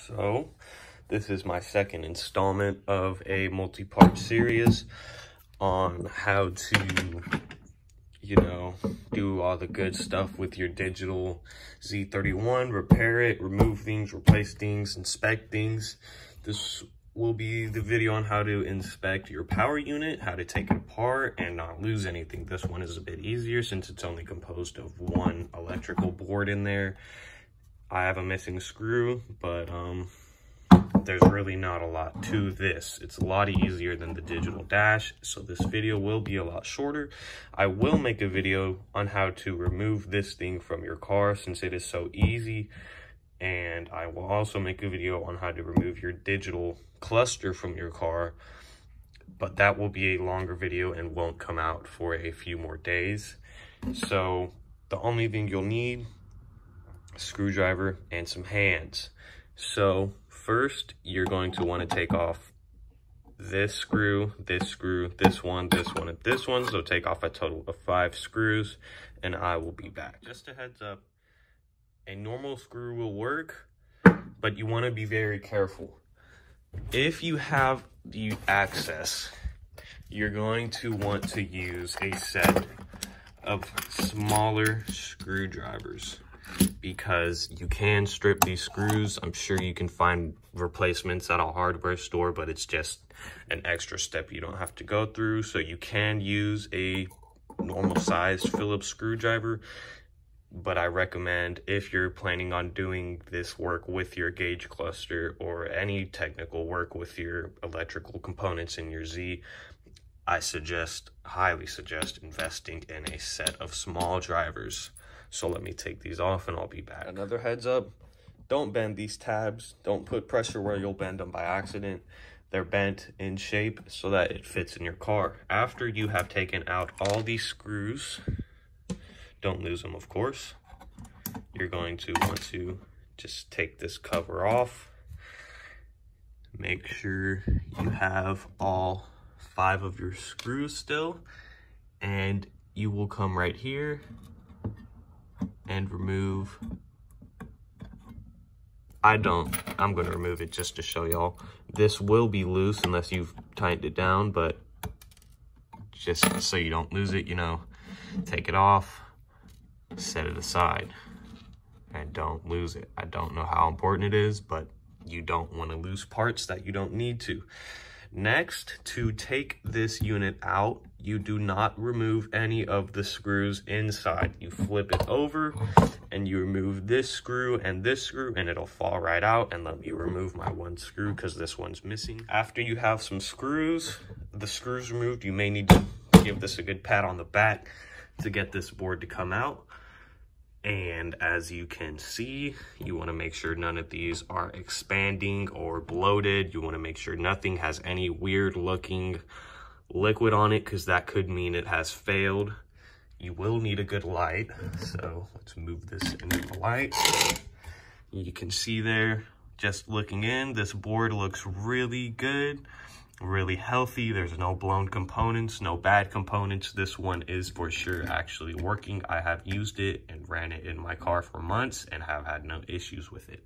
So this is my second installment of a multi-part series on how to, do all the good stuff with your digital Z31, repair it, remove things, replace things, inspect things. This will be the video on how to inspect your power unit, how to take it apart and not lose anything. This one is a bit easier since it's only composed of one electrical board in there. I have a missing screw, but there's really not a lot to this. It's a lot easier than the digital dash, so this video will be a lot shorter. I will make a video on how to remove this thing from your car since it is so easy, and I will also make a video on how to remove your digital cluster from your car, but that will be a longer video and won't come out for a few more days. So the only thing you'll need, a screwdriver and some hands. So first, you're going to want to take off this screw, this one, and this one. So take off a total of 5 screws, and I will be back. Just a heads up, a normal screw will work, but you want to be very careful. If you have the access, you're going to want to use a set of smaller screwdrivers, because you can strip these screws. I'm sure you can find replacements at a hardware store, but it's just an extra step you don't have to go through. So you can use a normal sized Phillips screwdriver, but I recommend, if you're planning on doing this work with your gauge cluster or any technical work with your electrical components in your Z, I highly suggest investing in a set of small drivers. So let me take these off and I'll be back. Another heads up, don't bend these tabs. Don't put pressure where you'll bend them by accident. They're bent in shape so that it fits in your car. After you have taken out all these screws, don't lose them, of course. You're going to want to just take this cover off. Make sure you have all 5 of your screws still, and you will come right here and remove. I'm going to remove it just to show y'all. This will be loose unless you've tightened it down, but just so you don't lose it, take it off, set it aside, and don't lose it. I don't know how important it is, but you don't want to lose parts that you don't need to. Next, to take this unit out, you do not remove any of the screws inside. You flip it over and you remove this screw and it'll fall right out. And let me remove my one screw because this one's missing. After you have the screws removed, you may need to give this a good pat on the back to get this board to come out. And as you can see, you want to make sure none of these are expanding or bloated. You want to make sure nothing has any weird looking liquid on it, because that could mean it has failed. You will need a good light. So let's move this into the light. You can see there, just looking in, this board looks really good, really healthy. There's no blown components, no bad components. This one is for sure actually working. I have used it and ran it in my car for months and have had no issues with it.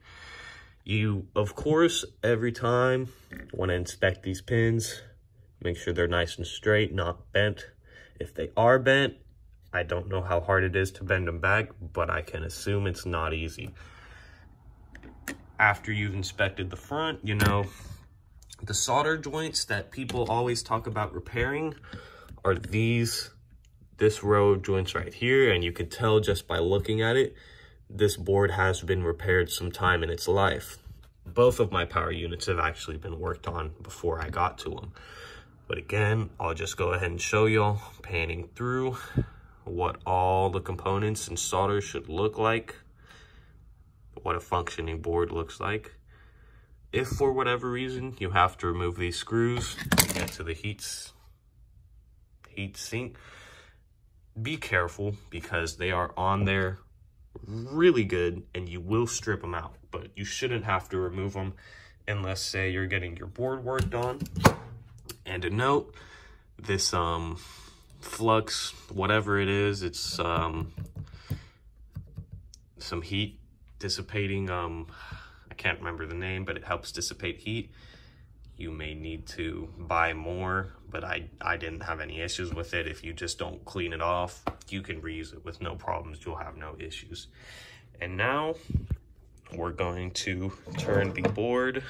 You, of course, every time want to inspect these pins, make sure they're nice and straight, not bent. If they are bent, I don't know how hard it is to bend them back, but I can assume it's not easy. After you've inspected the front, the solder joints that people always talk about repairing are this row of joints right here. And you can tell just by looking at it, this board has been repaired some time in its life. Both of my power units have actually been worked on before I got to them. But again, I'll just go ahead and show y'all, panning through, what all the components and solder should look like, what a functioning board looks like. If for whatever reason you have to remove these screws to get to the heat sink, be careful, because they are on there really good and you will strip them out, but you shouldn't have to remove them unless, say, you're getting your board worked on. And a note, this flux, whatever it is, it's some heat dissipating I can't remember the name, but it helps dissipate heat. You may need to buy more, but I didn't have any issues with it. If you just don't clean it off, you can reuse it with no problems. You'll have no issues. And now we're going to turn the board,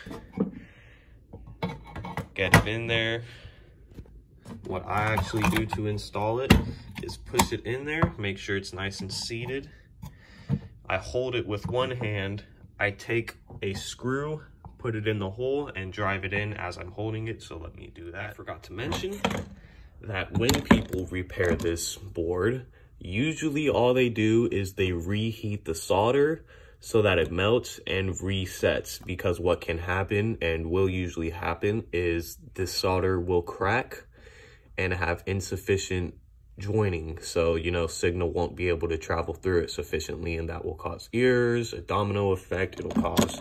get it in there. What I actually do to install it is push it in there, make sure it's nice and seated. I hold it with one hand. I take a screw, put it in the hole, and drive it in as I'm holding it. So let me do that. I forgot to mention that when people repair this board, usually all they do is they reheat the solder so that it melts and resets, because what can happen and will usually happen is the solder will crack and have insufficient joining. So, you know, signal won't be able to travel through it sufficiently, and that will cause errors, a domino effect. It'll cause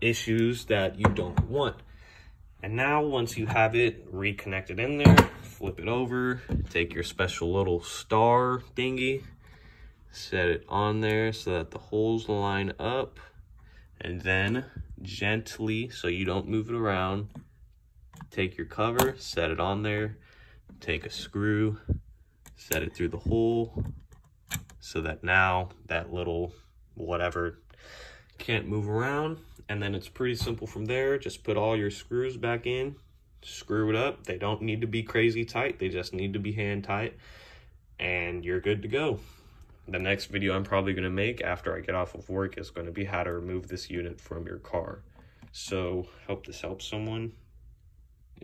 issues that you don't want. And now once you have it reconnected in there, flip it over, take your special little star thingy, set it on there so that the holes line up, and then gently, so you don't move it around, take your cover, set it on there, take a screw, set it through the hole so that now that little whatever can't move around. And then it's pretty simple from there. Just put all your screws back in, screw it up. They don't need to be crazy tight, they just need to be hand tight, and you're good to go. The next video I'm probably going to make after I get off of work is going to be how to remove this unit from your car. So hope this helps someone.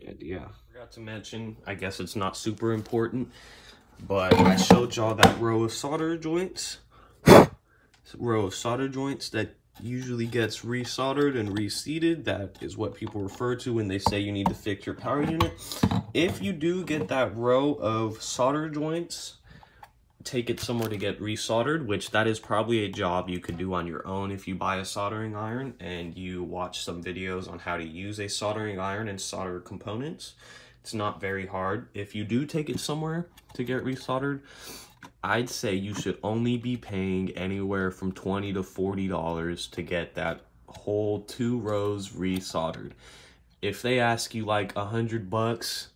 And yeah, forgot to mention, I guess it's not super important, but I showed y'all that row of solder joints. That usually gets resoldered and reseated. That is what people refer to when they say you need to fix your power unit. If you do get that row of solder joints, take it somewhere to get resoldered, which that is probably a job you could do on your own if you buy a soldering iron and you watch some videos on how to use a soldering iron and solder components. It's not very hard. If you do take it somewhere to get resoldered, I'd say you should only be paying anywhere from $20 to $40 to get that whole 2 rows resoldered. If they ask you like $100,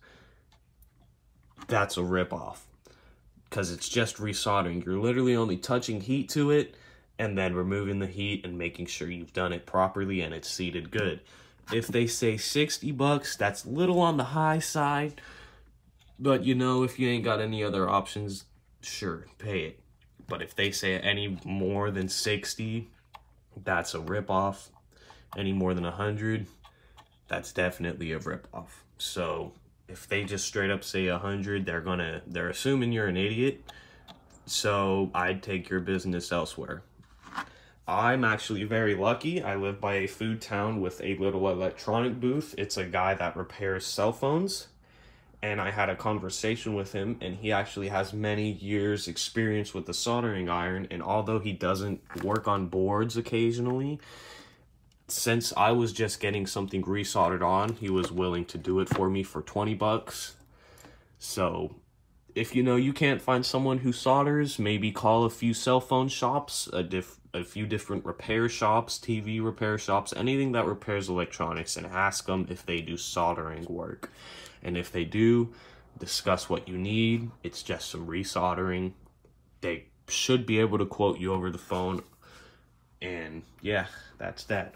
that's a ripoff, because it's just resoldering. You're literally only touching heat to it and then removing the heat and making sure you've done it properly and it's seated good. If they say $60, that's a little on the high side, but you know, if you ain't got any other options, sure, pay it. But if they say any more than 60, that's a ripoff. Any more than 100, that's definitely a ripoff. So if they just straight up say 100, they're assuming you're an idiot. So I'd take your business elsewhere. I'm actually very lucky. I live by a food town with a little electronic booth. It's a guy that repairs cell phones. And I had a conversation with him, and he actually has many years experience with the soldering iron. And although he doesn't work on boards occasionally, since I was just getting something resoldered on, he was willing to do it for me for 20 bucks. So if you know you can't find someone who solders, maybe call a few cell phone shops, a few different repair shops, TV repair shops, anything that repairs electronics, and ask them if they do soldering work. And if they do, discuss what you need. It's just some resoldering. They should be able to quote you over the phone. And yeah, that's that.